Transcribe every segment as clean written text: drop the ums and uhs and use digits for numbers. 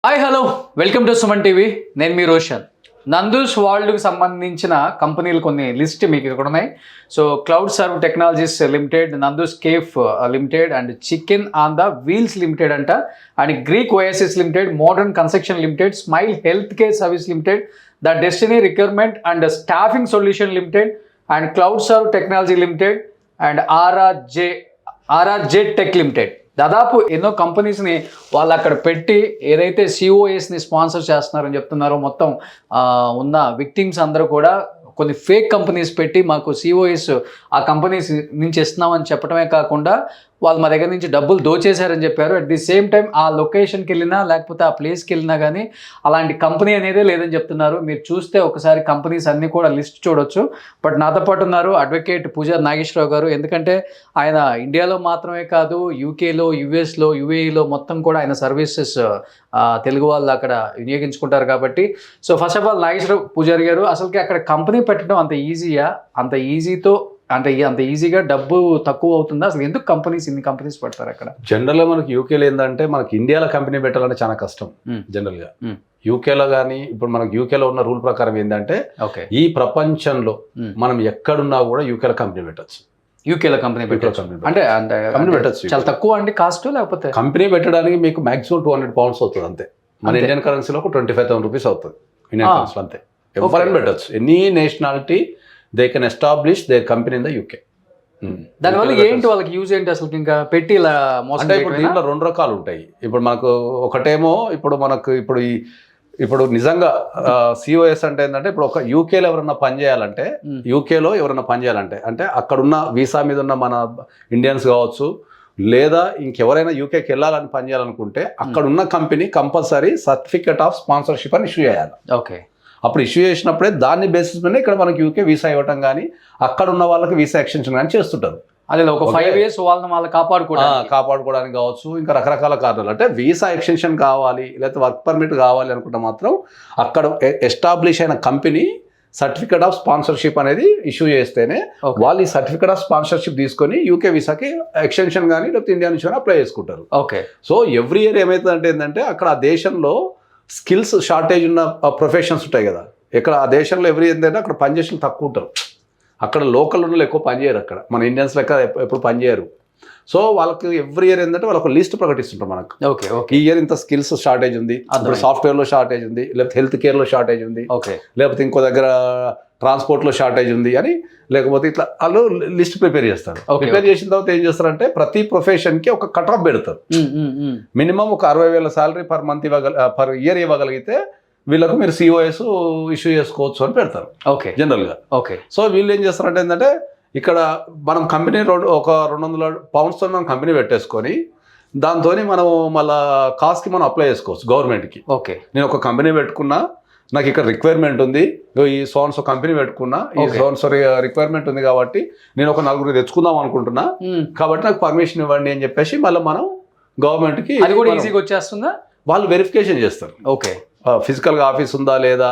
Hi hello welcome to Suman TV. నేను మీ రోషన్. నందూస్ వరల్డ్కి సంబంధించిన కంపెనీలు కొన్ని లిస్ట్ మీకు ఇక్కడ ఉన్నాయి. So cloud serve technologies limited, Nandu's cafe limited and chicken on the wheels limited అంట, and Greek OSS limited, modern construction limited, smile health care service limited, the destiny recruitment and staffing solution limited, and cloud serve technology limited, and RRJ tech limited. దాదాపు ఎన్నో కంపెనీస్ని వాళ్ళు అక్కడ పెట్టి ఏదైతే సిఓఎస్ని sponsor చేస్తున్నారని చెప్తున్నారో, మొత్తం ఉన్న విక్టిమ్స్ అందరూ కూడా కొన్ని ఫేక్ కంపెనీస్ పెట్టి మాకు సిఓఎస్ ఆ కంపెనీస్ నుంచి ఇస్తున్నామని చెప్పడమే కాకుండా వాళ్ళు మా దగ్గర నుంచి డబ్బులు దోచేశారని చెప్పారు. అట్ ది సేమ్ టైం ఆ లొకేషన్కి వెళ్ళినా లేకపోతే ఆ ప్లేస్కి వెళ్ళినా కానీ అలాంటి కంపెనీ అనేదే లేదని చెప్తున్నారు. మీరు చూస్తే ఒకసారి కంపెనీస్ అన్నీ కూడా లిస్ట్ చూడొచ్చు. బట్ నాతో పాటు ఉన్నారు అడ్వకేట్ పూజార్ నాగేశ్వరరావు గారు. ఎందుకంటే ఆయన ఇండియాలో మాత్రమే కాదు, యూకేలో, యుఎస్లో, యుఏఈలో మొత్తం కూడా ఆయన సర్వీసెస్ తెలుగు వాళ్ళు అక్కడ వినియోగించుకుంటారు కాబట్టి. So first of all Nageswara Rao Pujari గారు, అసలుకి అక్కడ కంపెనీ పెట్టడం అంత ఈజీయా? అంత ఈజీగా డబ్బు తక్కువ అవుతుందా? అసలు ఎందుకు ఇన్ని కంపెనీస్ పెడతారు అక్కడ? జనరల్గా మనకి యూకేలో ఏంటంటే, మనకి ఇండియాలో కంపెనీ పెట్టాలంటే చాలా కష్టం జనరల్గా. యూకేలో కానీ ఇప్పుడు మనకి యూకేలో ఉన్న రూల్ ప్రకారం ఏంటంటే, ఈ ప్రపంచంలో మనం ఎక్కడున్నా కూడా యూకేలో కంపెనీ పెట్టచ్చు. యూకేలో కంపెనీ పెట్టచ్చు అంటే కంపెనీ పెట్టచ్చు. చాలా తక్కువ అండి కాస్ట్? లేకపోతే కంపెనీ పెట్టడానికి మీకు మాక్సిమం £200 అవుతుంది అంతే. మన ఇండియన్ కరెన్సీలో ఒక 25,000 రూపీస్ అవుతుంది ఇండియన్ కరెన్సీలో అంతే. ఎవరైనా పెట్టచ్చు, any nationality they can establish there company in the UK. దానివల్ల ఏంటి వాళ్ళకి యూజ్ ఏంటి అసలు? ఇంకా పెట్టి ఇలా మోసం. ఇప్పుడు దీంట్లో 2 రకాలు ఉంటాయి. ఇప్పుడు మనకు ఒకటేమో ఇప్పుడు నిజంగా సిఓఎస్ అంటే ఏంటంటే, ఇప్పుడు ఒక యూకేలో ఎవరన్నా పని చేయాలంటే అంటే అక్కడున్న వీసా మీద ఉన్న మన ఇండియన్స్ కావచ్చు, లేదా ఇంకెవరైనా యూకేకి వెళ్ళాలని పని చేయాలనుకుంటే అక్కడున్న company compulsory certificate of sponsorship అని ఇష్యూ చేయాలి. ఓకే. అప్పుడు ఇష్యూ చేసినప్పుడే దాన్ని బేసిస్ మీద ఇక్కడ మనకి యూకే వీసా ఇవ్వటం కానీ, అక్కడ ఉన్న వాళ్ళకి వీసా ఎక్స్టెన్షన్ కానీ చేస్తుంటారు. అదే ఒక 5 years వాళ్ళని కాపాడుకోవడానికి కావచ్చు, ఇంకా రకరకాల కారణాలు. అంటే వీసా ఎక్స్టెన్షన్ కావాలి, లేకపోతే వర్క్ పర్మిట్ కావాలి అనుకుంటే మాత్రం అక్కడ ఎస్టాబ్లిష్ అయిన కంపెనీ సర్టిఫికేట్ ఆఫ్ స్పాన్సర్షిప్ అనేది ఇష్యూ చేస్తేనే వాళ్ళు ఈ సర్టిఫికేట్ ఆఫ్ స్పాన్సర్షిప్ తీసుకొని యూకే వీసాకి ఎక్స్టెన్షన్ కానీ లేకపోతే ఇండియా నుంచి కానీ అప్లై చేసుకుంటారు. ఓకే. సో ఎవ్రీ ఇయర్ ఏమవుతుందంటే ఏంటంటే, అక్కడ ఆ దేశంలో స్కిల్స్ షార్టేజ్ ఉన్న ప్రొఫెషన్స్ ఉంటాయి కదా. ఇక్కడ ఆ దేశంలో ఏంటంటే అక్కడ పనిచేసిన తక్కువ ఉంటారు. అక్కడ లోకల్ ఉన్న ఎక్కువ పనిచేయరు. అక్కడ మన ఇండియన్స్ లెక్క ఎప్పుడు పనిచేయరు. సో వాళ్ళకి ఎవ్రీ ఇయర్ ఏంటంటే వాళ్ళు ఒక లిస్ట్ ప్రకటిస్తుంటారు మనకు. ఓకే. ఈ ఇయర్ ఇంత స్కిల్స్ షార్టేజ్ ఉంది, ఇప్పుడు సాఫ్ట్వేర్లో షార్టేజ్ ఉంది, లేకపోతే హెల్త్ కేర్లో షార్టేజ్ ఉంది, లేకపోతే ఇంకో దగ్గర ట్రాన్స్పోర్ట్లో షార్టేజ్ ఉంది అని, లేకపోతే ఇట్లా వాళ్ళు లిస్ట్ ప్రిపేర్ చేస్తారు. ప్రిపేర్ చేసిన తర్వాత ఏం చేస్తారంటే, ప్రతి ప్రొఫెషన్కి ఒక కట్ ఆఫ్ పెడతారు. మినిమం ఒక 60,000 శాలరీ పర్ ఇయర్ ఇవ్వగలిగితే వీళ్ళకు మీరు సిఓఎస్ ఇష్యూ చేసుకోవచ్చు అని పెడతారు జనరల్గా. ఓకే. సో వీళ్ళు ఏం చేస్తారంటే ఏంటంటే, ఇక్కడ మనం కంపెనీ ఒక £200 మనం కంపెనీ పెట్టేసుకొని దాంతో మనం మళ్ళీ కాస్ట్కి మనం అప్లై చేసుకోవచ్చు గవర్నమెంట్కి. ఓకే. నేను ఒక కంపెనీ పెట్టుకున్నా, నాకు ఇక్కడ రిక్వైర్మెంట్ ఉంది, ఈ సోన్సో కంపెనీ పెట్టుకున్నా, ఈ సోన్సో రిక్వైర్మెంట్ ఉంది కాబట్టి నేను ఒక 4 తెచ్చుకుందాం అనుకుంటున్నా, కాబట్టి నాకు పర్మిషన్ ఇవ్వండి అని చెప్పేసి మళ్ళీ మనం గవర్నమెంట్కి అది కూడా ఈజీగా వచ్చేస్తుందా? వాళ్ళు వెరిఫికేషన్ చేస్తారు. ఓకే. ఫిజికల్గా ఆఫీస్ ఉందా లేదా,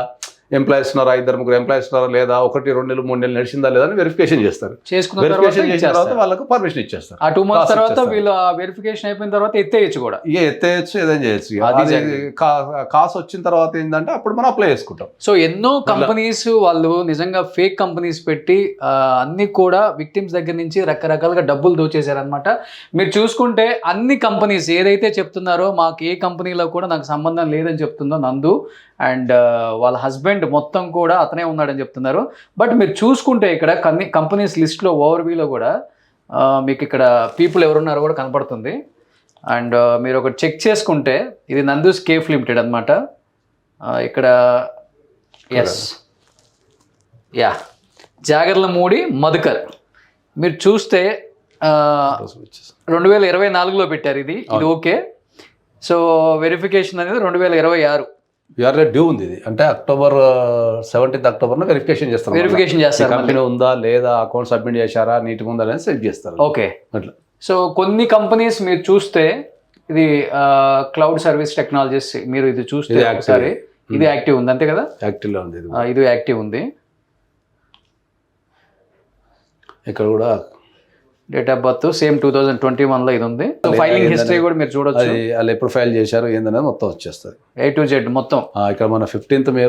ఎంప్లాయీస్ ఉన్నారా, 2-3 ఎంప్లాయీస్ ఉన్నారా లేదా, 1-2 నెలలు 3 నెలలు నడిచిందా లేదా అని వెరిఫికేషన్ చేస్తారు. వెరిఫికేషన్ చేసిన తర్వాత వాళ్ళకు పర్మిషన్ ఇచ్చేస్తారు. ఆ 2 months తర్వాత వీళ్ళు వెరిఫికేషన్ అయిపోయిన తర్వాత ఎత్తేయచ్చు కూడా. ఎత్తేయచ్చు, ఏదైనా చేయొచ్చు. కాసు వచ్చిన తర్వాత ఏంటంటే అప్పుడు మనం అప్లై చేసుకుంటాం. సో ఎన్నో కంపెనీస్ వాళ్ళు నిజంగా ఫేక్ కంపెనీస్ పెట్టి అన్ని కూడా విక్టిమ్స్ దగ్గర నుంచి రకరకాలుగా డబ్బులు దోచేశారనమాట. మీరు చూసుకుంటే అన్ని కంపెనీస్ ఏదైతే చెప్తున్నారో, మాకు ఏ కంపెనీలో కూడా నాకు సంబంధం లేదని చెప్తుందో నందు అండ్ వాళ్ళ హస్బెండ్ మొత్తం కూడా అతనే ఉన్నాడని చెప్తున్నారు. బట్ మీరు చూసుకుంటే ఇక్కడ కంపెనీస్ లిస్ట్లో ఓవర్వ్యూలో కూడా మీకు ఇక్కడ పీపుల్ ఎవరున్నారో కూడా కనపడుతుంది. అండ్ మీరు ఒకటి చెక్ చేసుకుంటే ఇది నందూస్ కేఫ్ లిమిటెడ్ అనమాట. ఇక్కడ జాగర్లమూడి మధుకర్. మీరు చూస్తే 2024లో పెట్టారు ఇది. ఓకే. సో వెరిఫికేషన్ అనేది 2026 డ్యూ ఉంది. ఇది అంటే October 17 వెరిఫికేషన్ చేస్తారు. కంపెనీ ఉందా లేదా, అకౌంట్ సబ్మిట్ చేశారా, నీట్గా ఉందా అనేది సెట్ చేస్తారు. ఓకే. అట్లా. సో కొన్ని కంపెనీస్ మీరు చూస్తే ఇది క్లౌడ్ సర్వీస్ టెక్నాలజీస్, మీరు ఇది చూస్తే ఒకసారి ఇది యాక్టివ్ ఉంది అంతే కదా? యాక్టివ్లో ఉంది. ఇది యాక్టివ్ ఉంది. ఇక్కడ కూడా డేట్ ఆఫ్ బర్త్ సేమ్ 2021లో ఇది ఉంది. సో ఫైలింగ్ హిస్టరీ కూడా మీరు చూడొచ్చు. అది వాళ్ళు ఎప్పుడు ఫైల్ చేశారు ఏందనేది మొత్తం వచ్చేస్తుంది A to Z మొత్తం. ఇక్కడ మన 15th మే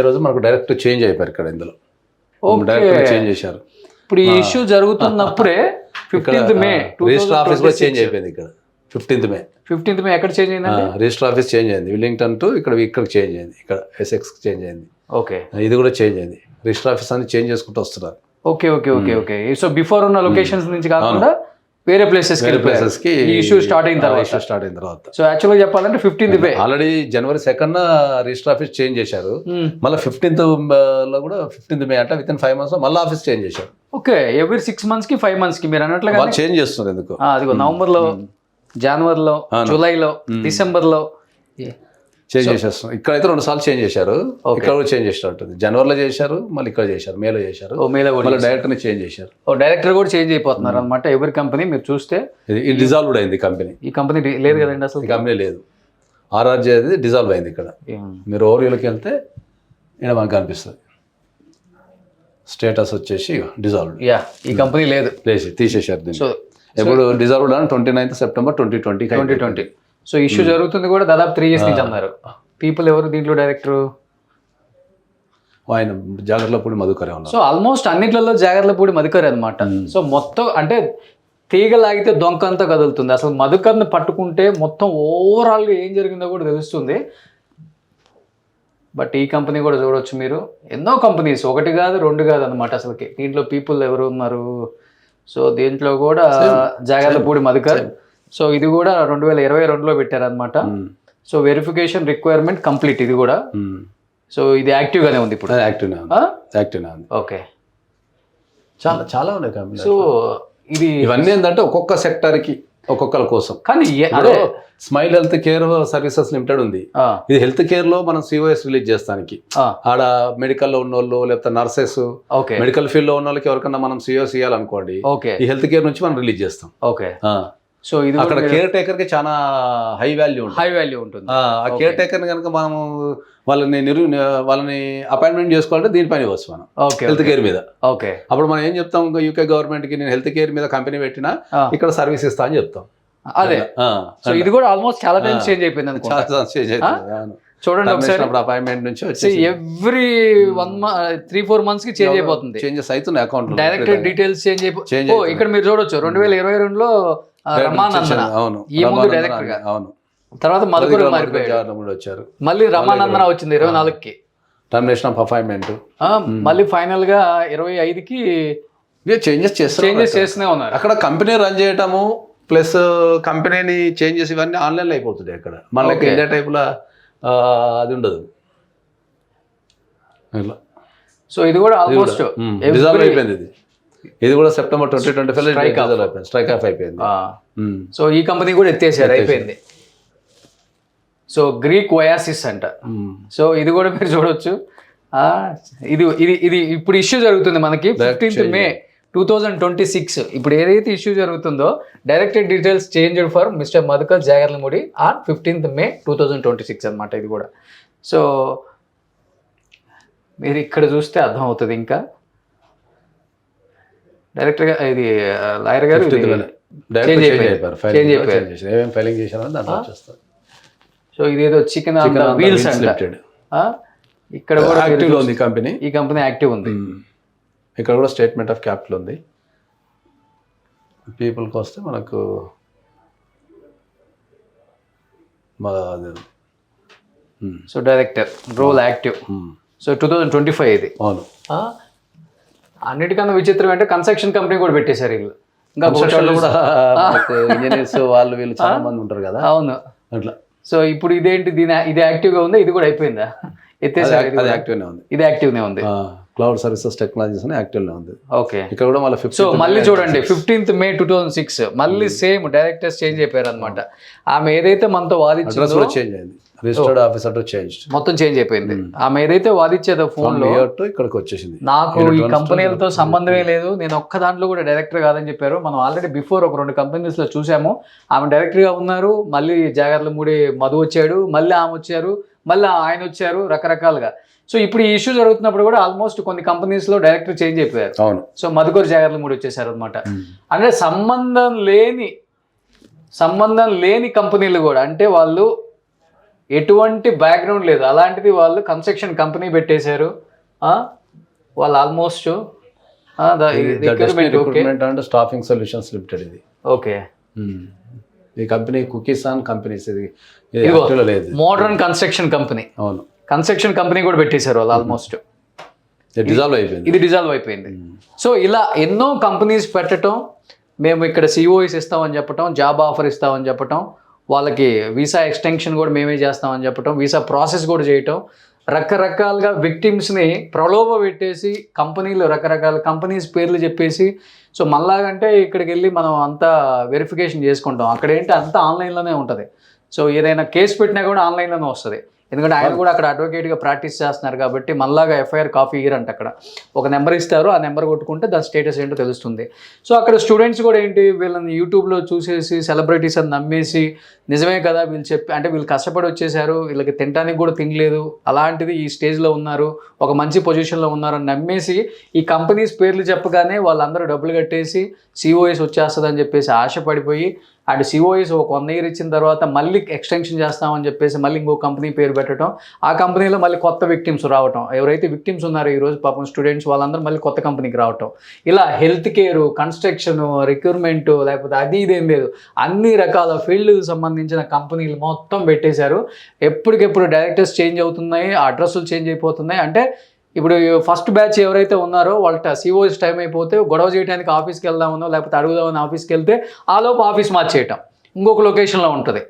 రోజు మనకు డైరెక్ట్ చేంజ్ అయిపోయారు ఇక్కడ ఇందులో డైరెక్ట్ చేంజ్ చేశారు. ఇప్పుడు ఈ ఇష్యూ జరుగుతున్నప్పుడే 15th మే రిజిస్టర్ ఆఫీస్ కూడా చేంజ్ అయిపోయింది ఇక్కడ 15th మే ఎక్కడ చేంజ్ అయిందండి? రిజిస్టర్ ఆఫీస్ చేంజ్ అయింది విల్లింగ్టన్ టు ఇక్కడ చేంజ్ అయింది, ఇక్కడ ఎస్ఎక్స్ చేంజ్ అయింది. ఓకే, ఇది కూడా చేంజ్ అయింది. రిజిస్టర్ ఆఫీస్ అన్ని చేంజ్ చేసుకుంటూ వస్తున్నారు. Okay okay okay okay. So before ఉన్న లొకేషన్స్ నుంచి కాకుండా వేరే ప్లేసెస్ కి ఇష్యూ స్టార్ట్ అయిన తర్వాత సో యాక్చువల్గా చెప్పాలంటే 15th May already January 2nd register office change చేశారు. మళ్ళీ 15th లో కూడా 15th మే అంటే విత్ ఇన్ 5 months లో మళ్ళీ ఆఫీస్ చేంజ్ చేశారు. ఓకే, ఎవ్రీ 6 months కి 5 months కి మీరు అన్నట్లుగా చేంజ్ చేస్తున్నారు. ఎందుకు అదిగో నవంబర్లో, జనవరిలో, జూలైలో, డిసెంబర్లో చేంజ్ చేసేస్తున్నారు. ఇక్కడైతే 2 సార్లు చేంజ్ చేశారు, ఇక్కడ కూడా చేంజ్ చేసినట్టుంది. జనవరిలో చేశారు, మళ్ళీ ఇక్కడ చేశారు, మేలో చేశారు, మళ్ళీ డైరెక్టర్ చేంజ్ చేశారు. డైరెక్టర్ కూడా చేంజ్ అయిపోతున్నారు అనమాట. ఎవరి కంపెనీ మీరు చూస్తే ఇది డిజాల్వ్డ్ అయింది కంపెనీ. ఈ కంపెనీ లేదు కదండి అసలు, ఈ కంపెనీ లేదు. RRJ అది డిజాల్వ్ అయింది. ఇక్కడ మీరు ఓవర్వ్యూలోకి వెళ్తే ఇక్కడ మనకు కనిపిస్తుంది స్టేటస్ వచ్చేసి డిజాల్వ్డ్. ఈ కంపెనీ లేదు, తీసేశారు దీన్ని. సో ఎప్పుడు డిజాల్వ్డ్ అని 29th September 2020. సో ఇష్యూ జరుగుతుంది కూడా దాదాపు 3 years నుంచి అన్నారు. పీపుల్ ఎవరు దీంట్లో డైరెక్టర్? ఆయన జాగర్లపూడి మధుకరే ఉన్నారు. సో ఆల్మోస్ట్ అన్నిట్లలో జాగర్లపూడి మధుకరే అనమాట. సో మొత్తం అంటే తీగ లాగితే దొంక అంతా కదులుతుంది. అసలు మధుకర్ని పట్టుకుంటే మొత్తం ఓవరాల్గా ఏం జరిగిందో కూడా తెలుస్తుంది. బట్ ఈ కంపెనీ కూడా చూడవచ్చు మీరు. ఎన్నో కంపెనీస్, 1 కాదు 2 కాదు అనమాట అసలుకి. దీంట్లో పీపుల్ ఎవరు ఉన్నారు? సో దీంట్లో కూడా జాగర్లపూడి మధుకర్. సో ఇది కూడా 2022లో పెట్టారనమాట. సో వెరిఫికేషన్ రిక్వైర్మెంట్ కంప్లీట్ ఇది కూడా. సో ఇది యాక్టివ్ గానే ఉంది ఇప్పుడు. యాక్టివ్ ఓకే, చాలా ఉన్నాయి కంపెనీ. సో ఇది ఇవన్నీ ఏంటంటే ఒక్కొక్క సెక్టర్ కి ఒక్కొక్కరి కోసం. కానీ smile health care services limited ఉంది. ఇది హెల్త్ కేర్ లో మనం COS రిలీజ్ చేస్తానికి ఆడ మెడికల్ లో ఉన్న వాళ్ళు లేకపోతే నర్సెస్, మెడికల్ ఫీల్డ్ లో ఉన్న వాళ్ళకి ఎవరికన్నా మనం COS ఇవ్వాలనుకోండి, ఈ హెల్త్ కేర్ నుంచి మనం రిలీజ్ చేస్తాం. ఓకే, సో ఇది అక్కడ కేర్ టేకర్ కి చాలా హై వాల్యూ ఉంటుంది. ఆ కేర్ టేకర్ కనుక మనం వాళ్ళని అపాయింట్మెంట్ చేసుకోవాలంటే దీనిపైన ఇవ్వచ్చు మనం హెల్త్ కేర్ మీద. ఓకే, అప్పుడు మనం ఏం చెప్తాం, UK గవర్నమెంట్ కి నేను హెల్త్ కేర్ మీద కంపెనీ పెట్టినా ఇక్కడ సర్వీస్ ఇస్తా అని చెప్తాం. అదే, సో ఇది కూడా ఆల్మోస్ట్ చాలా టైమ్స్ చేంజ్ అయిపోయింది. చూడండి ఒకసారి అపాయింట్మెంట్ నుంచి వచ్చి ఎవ్రీ 3-4 months కి చేంజ్ అయిపోతుంది. చేంజెస్ అవుతున్నాయి అకౌంట్ డైరెక్టర్ డీటెయిల్స్ చేంజ్ అయిపోయి. ఇక్కడ మీరు చూడొచ్చు 2022లో రమానందన ఈ ముందు డైరెక్టర్ గా, తర్వాత మధుకర్ వచ్చారు, మళ్ళీ రమానందన వచ్చింది 24కి టర్మినేషన్ ఆఫ్ అపాయింట్మెంట్. మళ్ళీ ఫైనల్ గా 25కి చేంజెస్ చేస్తూనే ఉన్నారు. అక్కడ కంపెనీ రన్ చేయటము ప్లస్ కంపెనీని చేంజెస్ ఇవన్నీ ఆన్లైన్లో అయిపోతుంది. అక్కడ మనకి ఇండియా టైప్లో అది ఉండదు. సో ఇది కూడా ఆల్మోస్ట్ రిజాల్వ్ అయిపోయింది. ఇది కూడా September 2025 స్ట్రైక్ ఆఫ్ అయిపోయింది. సో ఈ కంపెనీ కూడా ఎత్తేసారు, అయిపోయింది. సో గ్రీక్ ఒయాసిస్ అంట. సో ఇది కూడా మీరు చూడొచ్చు. ఇది ఇది ఇది ఇప్పుడు ఇష్యూ జరుగుతుంది మనకి 15th May 2026. ఇప్పుడు ఏదైతే ఇష్యూ జరుగుతుందో directed details changed for mister Madhukar Jagarlamudi on 15th May 2026 అనమాట ఇది కూడా. సో మీరు ఇక్కడ చూస్తే అర్థం అవుతుంది. ఇంకా డైరెక్టర్ గా ఇది లాయర్ గారు చేంజ్ అయిపోయారు. సో ఇదేదో చికెన్ వీల్స్ అంటారు. ఇక్కడ కూడా యాక్టివ్ ఉంది కంపెనీ. ఈ కంపెనీ యాక్టివ్ ఉంది. ఇక్కడ కూడా స్టేట్మెంట్ ఆఫ్ క్యాపిటల్ ఉంది. పీపుల్కి వస్తే మనకు so director role active. So 2025 ఇది. అవును. అన్నిటికన్నా విచిత్రం అంటే కన్స్ట్రక్షన్ కంపెనీ కూడా పెట్టేశారు వీళ్ళు. ఇంకా కూడా ఇంజనీర్స్ వాళ్ళు వీళ్ళు చాలా మంది ఉంటారు కదా. అవును, అట్లా. సో ఇప్పుడు ఇదేంటి, ఇది యాక్టివ్గా ఉందా? ఇది కూడా అయిపోయిందా? ఎత్తేసారు. ఇది యాక్టివ్నే ఉంది. ఇది యాక్టివ్నే ఉంది. క్లౌడ్ సర్వీసెస్ టెక్నాలజీస్ అని యాక్టివ్నే ఉంది. ఓకే, ఇక్కడ కూడా మళ్ళీ సో మళ్ళీ చూడండి 15th May 2006 మళ్ళీ సేమ్ డైరెక్టర్స్ చేంజ్ అయిపోయారు అనమాట. ఆమె ఏదైతే మనతో వాదించిందో చేంజ్ అయింది. రిజిస్టర్డ్ ఆఫీసర్ చేంజ్ మొత్తం చేంజ్ అయిపోయింది. ఆమె ఏదైతే వాదించేదో ఫోన్ లో ఇక్కడికి వచ్చేసింది. నాకు ఈ కంపెనీలతో సంబంధమే లేదు, నేను ఒక్క దాంట్లో కూడా డైరెక్టర్ కాదని చెప్పారు. మనం ఆల్రెడీ బిఫోర్ ఒక 2 కంపెనీస్ లో చూసాము. ఆమె డైరెక్టర్ గా ఉన్నారు, మళ్ళీ జాగర్లమూడి మధు వచ్చాడు, మళ్ళీ ఆమె వచ్చారు, మళ్ళీ ఆయన వచ్చారు రకరకాలుగా. సో ఇప్పుడు ఈ ఇష్యూ జరుగుతున్నప్పుడు కూడా ఆల్మోస్ట్ కొన్ని కంపెనీస్లో డైరెక్టర్ చేంజ్ అయిపోయారు. అవును. సో మధుకర్ జాగర్లమూడి వచ్చేసారు అనమాట. అంటే సంబంధం లేని కంపెనీలు కూడా, అంటే వాళ్ళు ఎటువంటి బ్యాక్గ్రౌండ్ లేదు అలాంటిది వాళ్ళు కన్స్ట్రక్షన్ కంపెనీ పెట్టేశారు. వాళ్ళు almost recruitment and staffing solutions limited ఇది. ఓకే. ఈ కంపెనీ కుకీసాన్ కంపెనీస్ ఇది లేదు, మోడర్న్ కన్స్ట్రక్షన్ కంపెనీ. అవును, కన్స్ట్రక్షన్ కంపెనీ కూడా పెట్టేశారు వాళ్ళు ఆల్మోస్ట్. ఇది డిజాల్వ్ అయిపోయింది. సో ఇలా ఎన్నో కంపెనీస్ పెట్టడం, మేము ఇక్కడ సిఓఎస్ ఇస్తామని చెప్పటం, జాబ్ ఆఫర్ ఇస్తామని చెప్పటం, వాళ్ళకి వీసా ఎక్స్టెన్షన్ కూడా మేమే చేస్తామని చెప్పటం, వీసా ప్రాసెస్ కూడా చేయటం, రకరకాలుగా విక్టిమ్స్ని ప్రలోభ పెట్టేసి కంపెనీలు రకరకాల కంపెనీస్ పేర్లు చెప్పేసి, సో మళ్ళాగంటే ఇక్కడికి వెళ్ళి మనం అంతా వెరిఫికేషన్ చేసుకుంటాం. అక్కడ ఏంటి అంతా ఆన్లైన్లోనే ఉంటుంది. సో ఏదైనా కేసు పెట్టినా కూడా ఆన్లైన్లోనే వస్తుంది. ఎందుకంటే ఆయన కూడా అక్కడ అడ్వకేట్గా ప్రాక్టీస్ చేస్తున్నారు కాబట్టి మనలాగా ఎఫ్ఐఆర్ కాపీ ఇయ్యరంట. అక్కడ ఒక నెంబర్ ఇస్తారు, ఆ నెంబర్ కొట్టుకుంటే దాని స్టేటస్ ఏంటో తెలుస్తుంది. సో అక్కడ స్టూడెంట్స్ కూడా ఏంటి, వీళ్ళని యూట్యూబ్లో చూసేసి సెలబ్రిటీస్ అని నమ్మేసి నిజమే కదా వీళ్ళు చెప్పి, అంటే వీళ్ళు కష్టపడి వచ్చేసారు, వీళ్ళకి తినడానికి కూడా తినలేదు, అలాంటిది ఈ స్టేజ్లో ఉన్నారు, ఒక మంచి పొజిషన్లో ఉన్నారని నమ్మేసి ఈ కంపెనీస్ పేర్లు చెప్పగానే వాళ్ళందరూ డబ్బులు కట్టేసి సిఓఎస్ వచ్చేస్తుందని చెప్పేసి ఆశపడిపోయి, అండ్ సిఓఎస్ ఒక 1 year ఇచ్చిన తర్వాత మళ్ళీ ఎక్స్టెన్షన్ చేస్తామని చెప్పేసి మళ్ళీ ఇంకో కంపెనీ పేరు పెట్టడం, ఆ కంపెనీలో మళ్ళీ కొత్త విక్టిమ్స్ రావటం, ఎవరైతే విక్టిమ్స్ ఉన్నారో ఈరోజు పాపం స్టూడెంట్స్ వాళ్ళందరూ మళ్ళీ కొత్త కంపెనీకి రావటం, ఇలా హెల్త్ కేరు, కన్స్ట్రక్షన్, రిక్రూట్మెంట్, లేకపోతే అది ఇదేం లేదు, అన్ని రకాల ఫీల్డ్కి సంబంధించిన కంపెనీలు మొత్తం పెట్టేశారు. ఎప్పటికెప్పుడు డైరెక్టర్స్ చేంజ్ అవుతున్నాయి, అడ్రస్లు చేంజ్ అయిపోతున్నాయి. అంటే ఇప్పుడు ఫస్ట్ బ్యాచ్ ఎవరైతే ఉన్నారో వాళ్ళ సిఓఎస్ టైం అయిపోతే గొడవ చేయడానికి ఆఫీస్కి వెళ్దామనో లేకపోతే అడుగుదామని ఆఫీస్కి వెళ్తే ఆ లోపు ఆఫీస్ మార్చేయటం ఇంకొక లొకేషన్లో ఉంటుంది.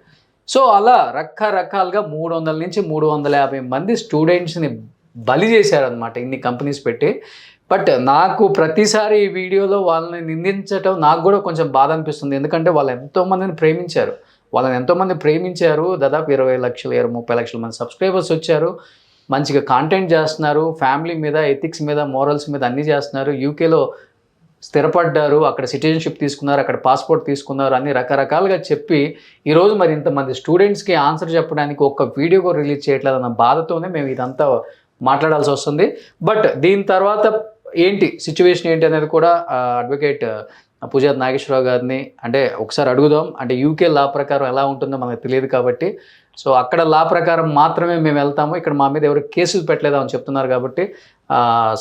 సో అలా రకరకాలుగా 300 నుంచి 350 మంది స్టూడెంట్స్ని బలి చేశారనమాట ఇన్ని కంపెనీస్ పెట్టి. బట్ నాకు ప్రతిసారి ఈ వీడియోలో వాళ్ళని నిందించడం నాకు కూడా కొంచెం బాధ అనిపిస్తుంది. ఎందుకంటే వాళ్ళు ఎంతోమందిని ప్రేమించారు, దాదాపు 20 లక్షలు 30 లక్షల మంది సబ్స్క్రైబర్స్ వచ్చారు, మంచిగా కాంటెంట్ చేస్తున్నారు, ఫ్యామిలీ మీద, ఎథిక్స్ మీద, మోరల్స్ మీద అన్నీ చేస్తున్నారు, యూకేలో స్థిరపడ్డారు, అక్కడ సిటిజన్షిప్ తీసుకున్నారు, అక్కడ పాస్పోర్ట్ తీసుకున్నారు, అన్ని రకరకాలుగా చెప్పి ఈరోజు మరి ఇంతమంది స్టూడెంట్స్కి ఆన్సర్ చెప్పడానికి ఒక్క వీడియో కూడా రిలీజ్ చేయట్లేదన్న బాధతోనే మేము ఇదంతా మాట్లాడాల్సి వస్తుంది. బట్ దీని తర్వాత ఏంటి సిచ్యువేషన్ ఏంటి అనేది కూడా అడ్వకేట్ పూజారి నాగేశ్వరరావు గారిని అంటే ఒకసారి అడుగుదాం. అంటే యూకే లా ప్రకారం ఎలా ఉంటుందో మనకు తెలియదు కాబట్టి, సో అక్కడ లా ప్రకారం మాత్రమే మేము వెళ్తాము, ఇక్కడ మా మీద ఎవరు కేసులు పెట్టలేదని చెప్తున్నారు కాబట్టి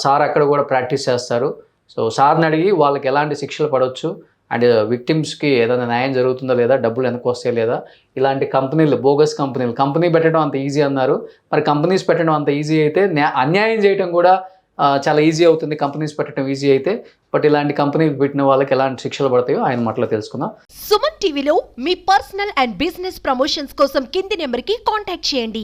సార్ అక్కడ కూడా ప్రాక్టీస్ చేస్తారు. సో సార్ని అడిగి వాళ్ళకి ఎలాంటి శిక్షలు పడవచ్చు, అండ్ విక్టిమ్స్కి ఏదైనా న్యాయం జరుగుతుందో లేదా, డబ్బులు వెనక్కి వస్తాయి లేదా, ఇలాంటి కంపెనీలు, బోగస్ కంపెనీ పెట్టడం అంత ఈజీ అన్నారు. మరి కంపెనీస్ పెట్టడం అంత ఈజీ అయితే అన్యాయం చేయడం కూడా చాలా ఈజీ అవుతుంది, కంపెనీస్ పెట్టడం ఈజీ అయితే. బట్ ఇలాంటి కంపెనీలు పెట్టిన వాళ్ళకి ఎలాంటి శిక్షలు పడతాయో ఆయన మాటలో తెలుసుకుందాం. సుమన్ టీవీలో మీ పర్సనల్ అండ్ బిజినెస్ ప్రమోషన్స్ కోసం కింది నెంబర్కి కాంటాక్ట్ చేయండి.